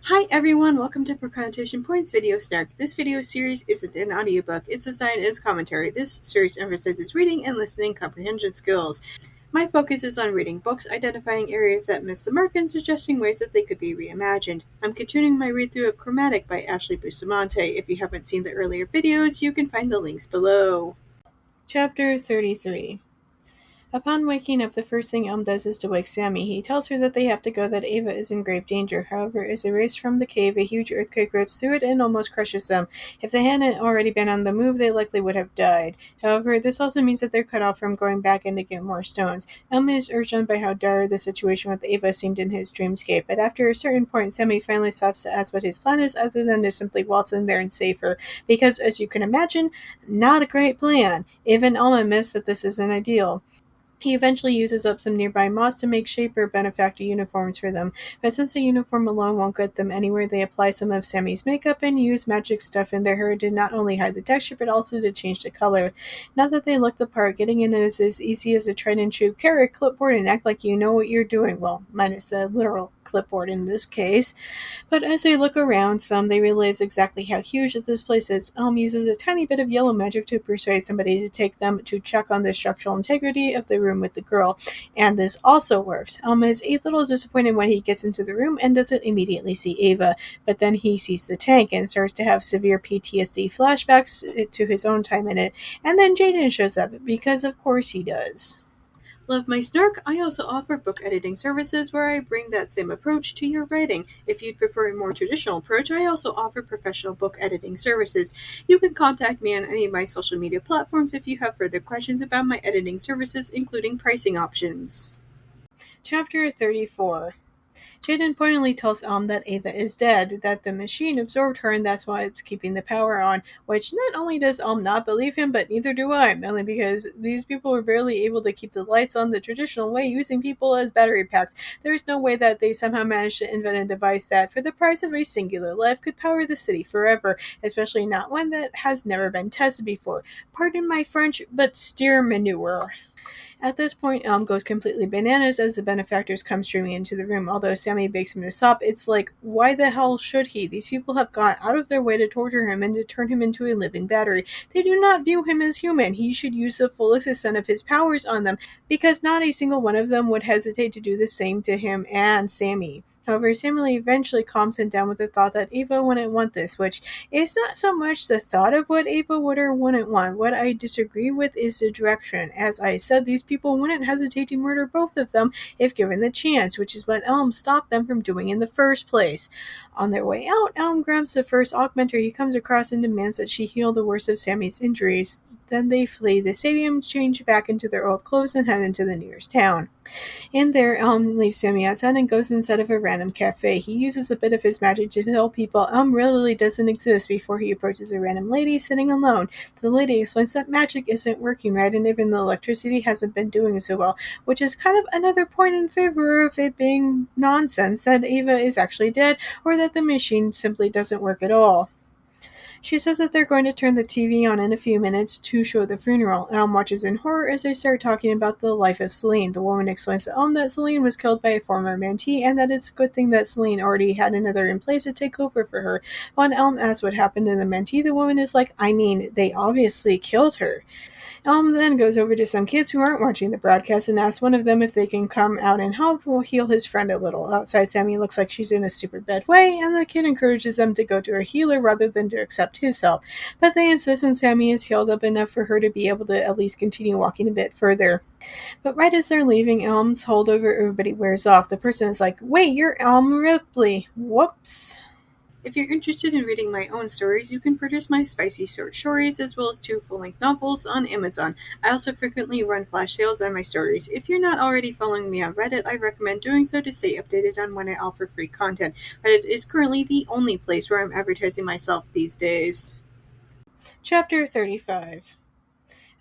Hi everyone, welcome to Confrontation Points Video Snark. This video series isn't an audiobook, it's designed as commentary. This series emphasizes reading and listening comprehension skills. My focus is on reading books, identifying areas that miss the mark, and suggesting ways that they could be reimagined. I'm continuing my read-through of Chromatic by Ashley Bustamante. If you haven't seen the earlier videos, you can find the links below. Chapter 33. Upon waking up, the first thing Elm does is to wake Sammy. He tells her that they have to go, that Ava is in grave danger. However, as they race from the cave, a huge earthquake rips through it and almost crushes them. If they hadn't already been on the move, they likely would have died. However, this also means that they're cut off from going back in to get more stones. Elm is urged on by how dire the situation with Ava seemed in his dreamscape, but after a certain point, Sammy finally stops to ask what his plan is other than to simply waltz in there and save her, because, as you can imagine, not a great plan. Even Elm admits that this isn't ideal. He eventually uses up some nearby moss to make Shaper benefactor uniforms for them, but since the uniform alone won't get them anywhere, they apply some of Sammy's makeup and use magic stuff in their hair to not only hide the texture, but also to change the color. Now that they look the part, getting in is as easy as a try-and-true carry a clipboard and act like you know what you're doing. Well, minus the literal clipboard in this case. But as they look around some, they realize exactly how huge this place is. Elm uses a tiny bit of yellow magic to persuade somebody to take them to check on the structural integrity of the room with the girl, and this also works. Elm is a little disappointed when he gets into the room and doesn't immediately see Ava, but then he sees the tank and starts to have severe PTSD flashbacks to his own time in it, and then Jaden shows up, because of course he does. Love my Snark? I also offer book editing services where I bring that same approach to your writing. If you'd prefer a more traditional approach, I also offer professional book editing services. You can contact me on any of my social media platforms if you have further questions about my editing services, including pricing options. Chapter 34. Jaden pointedly tells Elm that Ava is dead, that the machine absorbed her and that's why it's keeping the power on, which not only does Elm not believe him, but neither do I, mainly because these people were barely able to keep the lights on the traditional way, using people as battery packs. There's no way that they somehow managed to invent a device that, for the price of a singular life, could power the city forever, especially not one that has never been tested before. Pardon my French, but steer manure. At this point, Elm goes completely bananas as the benefactors come streaming into the room. Although Sammy begs him to stop, it's like, why the hell should he? These people have gone out of their way to torture him and to turn him into a living battery. They do not view him as human. He should use the full extent of his powers on them, because not a single one of them would hesitate to do the same to him and Sammy. However, Sammy eventually calms him down with the thought that Ava wouldn't want this, which is not so much the thought of what Ava would or wouldn't want. What I disagree with is the direction. As I said, these people wouldn't hesitate to murder both of them if given the chance, which is what Elm stopped them from doing in the first place. On their way out, Elm grabs the first augmenter he comes across and demands that she heal the worst of Sammy's injuries. Then they flee the stadium, change back into their old clothes, and head into the nearest town. In there, Elm leaves Sammy outside and goes inside of a random cafe. He uses a bit of his magic to tell people Elm really doesn't exist before he approaches a random lady sitting alone. The lady explains that magic isn't working right, and even the electricity hasn't been doing so well, which is kind of another point in favor of it being nonsense that Ava is actually dead, or that the machine simply doesn't work at all. She says that they're going to turn the TV on in a few minutes to show the funeral. Elm watches in horror as they start talking about the life of Celine. The woman explains to Elm that Celine was killed by a former mentee and that it's a good thing that Celine already had another in place to take over for her. When Elm asks what happened to the mentee, the woman is like, I mean, they obviously killed her. Elm then goes over to some kids who aren't watching the broadcast and asks one of them if they can come out and help heal his friend a little. Outside, Sammy looks like she's in a super bad way, and the kid encourages them to go to a healer rather than to accept his help. But they insist that Sammy is healed up enough for her to be able to at least continue walking a bit further. But right as they're leaving, Elm's hold over everybody wears off. The person is like, wait, you're Elm Ripley. Whoops. If you're interested in reading my own stories, you can purchase my spicy short stories as well as 2 full-length novels on Amazon. I also frequently run flash sales on my stories. If you're not already following me on Reddit, I recommend doing so to stay updated on when I offer free content. Reddit is currently the only place where I'm advertising myself these days. Chapter 35.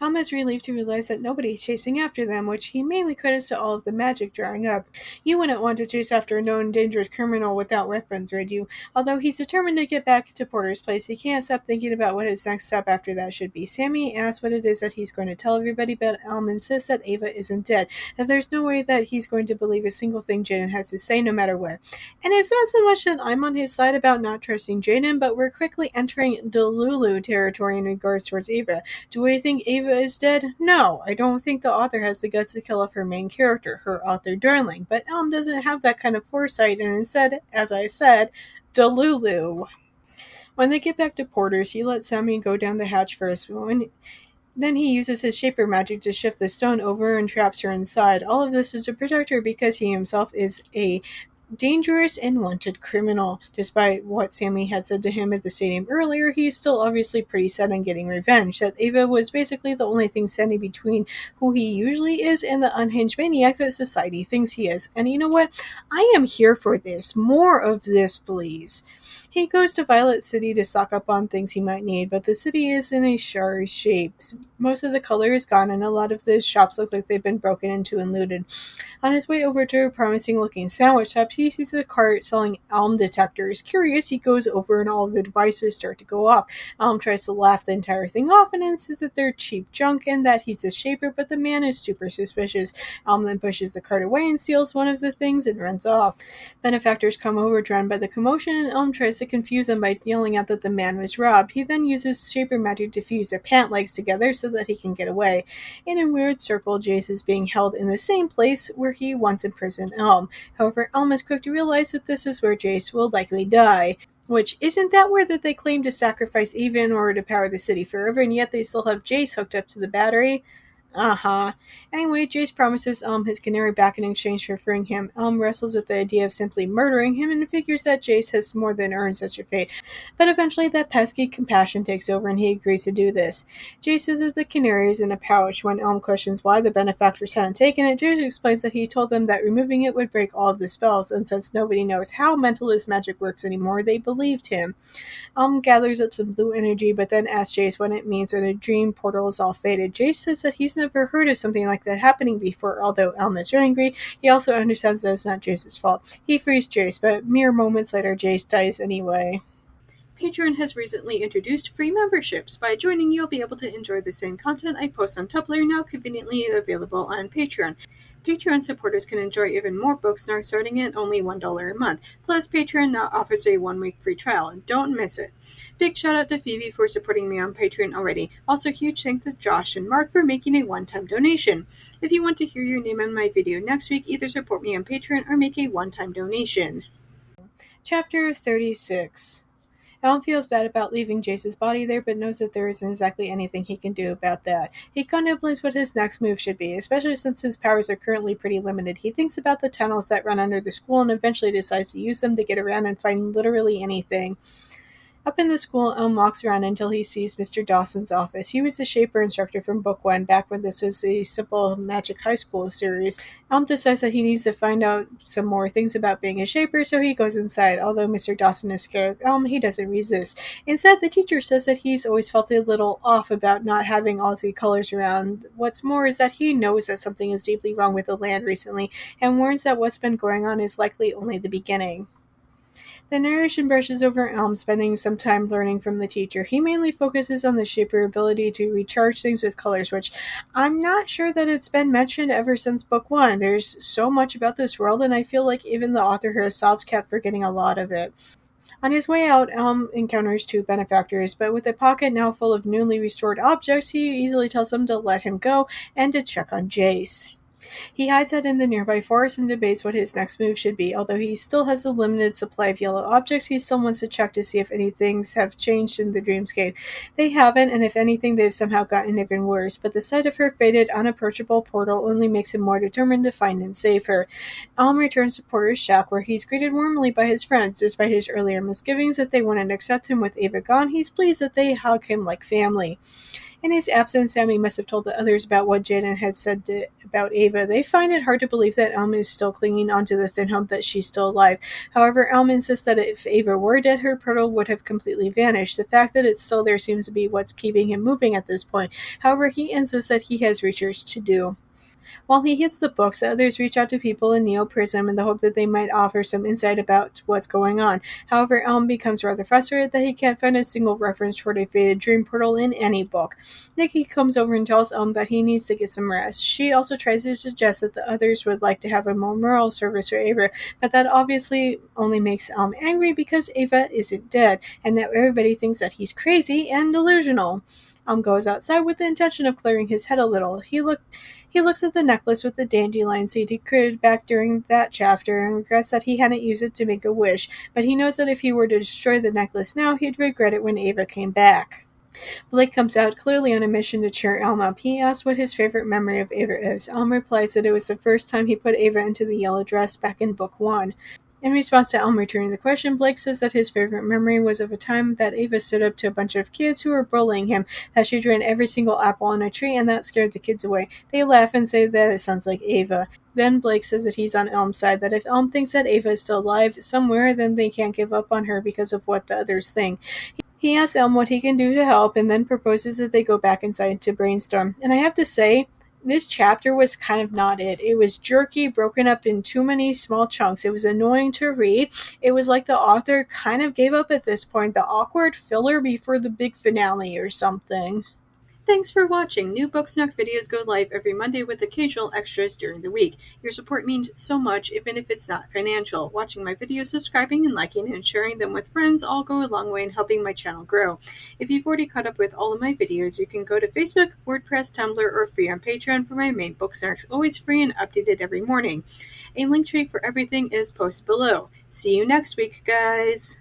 Elm is relieved to realize that nobody's chasing after them, which he mainly credits to all of the magic drying up. You wouldn't want to chase after a known dangerous criminal without weapons, would you? Although he's determined to get back to Porter's place, he can't stop thinking about what his next step after that should be. Sammy asks what it is that he's going to tell everybody, but Elm insists that Ava isn't dead, that there's no way that he's going to believe a single thing Jaden has to say, no matter what. And it's not so much that I'm on his side about not trusting Jaden, but we're quickly entering Delulu territory in regards towards Ava. Do I think Ava is dead? No, I don't think the author has the guts to kill off her main character, her author darling, but Elm doesn't have that kind of foresight, and instead, as I said, Delulu. When they get back to Porter's, he lets Sammy go down the hatch first. Then he uses his shaper magic to shift the stone over and traps her inside. All of this is to protect her because he himself is a dangerous and wanted criminal. Despite what Sammy had said to him at the stadium earlier, he's still obviously pretty set on getting revenge. That Ava was basically the only thing standing between who he usually is and the unhinged maniac that society thinks he is. And you know what? I am here for this. More of this, please. He goes to Violet City to stock up on things he might need, but the city is in a sorry shape. Most of the color is gone, and a lot of the shops look like they've been broken into and looted. On his way over to a promising-looking sandwich shop, he sees a cart selling Elm detectors. Curious, he goes over and all of the devices start to go off. Elm tries to laugh the entire thing off and insists that they're cheap junk and that he's a shaper, but the man is super suspicious. Elm then pushes the cart away and steals one of the things and runs off. Benefactors come over, drawn by the commotion, and Elm tries to confuse them by yelling out that the man was robbed. He then uses shaper magic to fuse their pant legs together so that he can get away. In a weird circle, Jace is being held in the same place where he once imprisoned Elm. However, Elm is quick to realize that this is where Jace will likely die. Which, isn't that where that they claim to sacrifice Eva in order to power the city forever, and yet they still have Jace hooked up to the battery? Anyway, Jace promises Elm his canary back in exchange for freeing him. Elm wrestles with the idea of simply murdering him and figures that Jace has more than earned such a fate. But eventually that pesky compassion takes over and he agrees to do this. Jace says that the canary is in a pouch. When Elm questions why the benefactors hadn't taken it, Jace explains that he told them that removing it would break all of the spells, and since nobody knows how mentalist magic works anymore, they believed him. Elm gathers up some blue energy, but then asks Jace what it means when a dream portal is all faded. Jace says that he's never heard of something like that happening before. Although Elm is angry, he also understands that it's not Jace's fault. He frees Jace, but mere moments later, Jace dies anyway. Patreon has recently introduced free memberships. By joining, you'll be able to enjoy the same content I post on Tumblr, now conveniently available on Patreon. Patreon supporters can enjoy even more books now starting at only $1 a month. Plus, Patreon now offers a 1-week free trial. Don't miss it. Big shout out to Phoebe for supporting me on Patreon already. Also, huge thanks to Josh and Mark for making a one-time donation. If you want to hear your name in my video next week, either support me on Patreon or make a one-time donation. Chapter 36. Elm feels bad about leaving Jace's body there, but knows that there isn't exactly anything he can do about that. He contemplates what his next move should be, especially since his powers are currently pretty limited. He thinks about the tunnels that run under the school and eventually decides to use them to get around and find literally anything. Up in the school, Elm walks around until he sees Mr. Dawson's office. He was the shaper instructor from Book 1, back when this was a simple magic high school series. Elm decides that he needs to find out some more things about being a shaper, so he goes inside. Although Mr. Dawson is scared of Elm, he doesn't resist. Instead, the teacher says that he's always felt a little off about not having all 3 colors around. What's more is that he knows that something is deeply wrong with the land recently, and warns that what's been going on is likely only the beginning. The narration brushes over Elm spending some time learning from the teacher. He mainly focuses on the shaper ability to recharge things with colors, which I'm not sure that it's been mentioned ever since Book 1. There's so much about this world, and I feel like even the author herself kept forgetting a lot of it. On his way out, Elm encounters 2 benefactors, but with a pocket now full of newly restored objects, he easily tells them to let him go and to check on Jace. He hides out in the nearby forest and debates what his next move should be. Although he still has a limited supply of yellow objects, he still wants to check to see if any things have changed in the dreamscape. They haven't, and if anything, they've somehow gotten even worse. But the sight of her faded, unapproachable portal only makes him more determined to find and save her. Elm returns to Porter's shack, where he's greeted warmly by his friends. Despite his earlier misgivings that they wouldn't accept him with Ava gone, he's pleased that they hug him like family. In his absence, Sammy must have told the others about what Jaden had said about Ava. They find it hard to believe that Elm is still clinging onto the thin hope that she's still alive. However, Elm insists that if Ava were dead, her portal would have completely vanished. The fact that it's still there seems to be what's keeping him moving at this point. However, he insists that he has research to do. While he hits the books, the others reach out to people in Neo Prism in the hope that they might offer some insight about what's going on. However, Elm becomes rather frustrated that he can't find a single reference toward a faded dream portal in any book. Nikki comes over and tells Elm that he needs to get some rest. She also tries to suggest that the others would like to have a memorial service for Ava, but that obviously only makes Elm angry because Ava isn't dead, and now everybody thinks that he's crazy and delusional. Elm goes outside with the intention of clearing his head a little. He looks at the necklace with the dandelion seed he created back during that chapter and regrets that he hadn't used it to make a wish, but he knows that if he were to destroy the necklace now, he'd regret it when Ava came back. Blake comes out, clearly on a mission to cheer Elm up. He asks what his favorite memory of Ava is. Elm replies that it was the first time he put Ava into the yellow dress back in Book 1. In response to Elm returning the question, Blake says that his favorite memory was of a time that Ava stood up to a bunch of kids who were bullying him, that she drew every single apple on a tree, and that scared the kids away. They laugh and say that it sounds like Ava. Then Blake says that he's on Elm's side, that if Elm thinks that Ava is still alive somewhere, then they can't give up on her because of what the others think. He asks Elm what he can do to help, and then proposes that they go back inside to brainstorm. And I have to say, this chapter was kind of not it. It was jerky, broken up in too many small chunks. It was annoying to read. It was like the author kind of gave up at this point, the awkward filler before the big finale or something. Thanks for watching. New Book Snark videos go live every Monday with occasional extras during the week. Your support means so much, even if it's not financial. Watching my videos, subscribing, and liking and sharing them with friends all go a long way in helping my channel grow. If you've already caught up with all of my videos, you can go to Facebook, WordPress, Tumblr, or free on Patreon for my main Book Snarks, always free and updated every morning. A link tree for everything is posted below. See you next week, guys!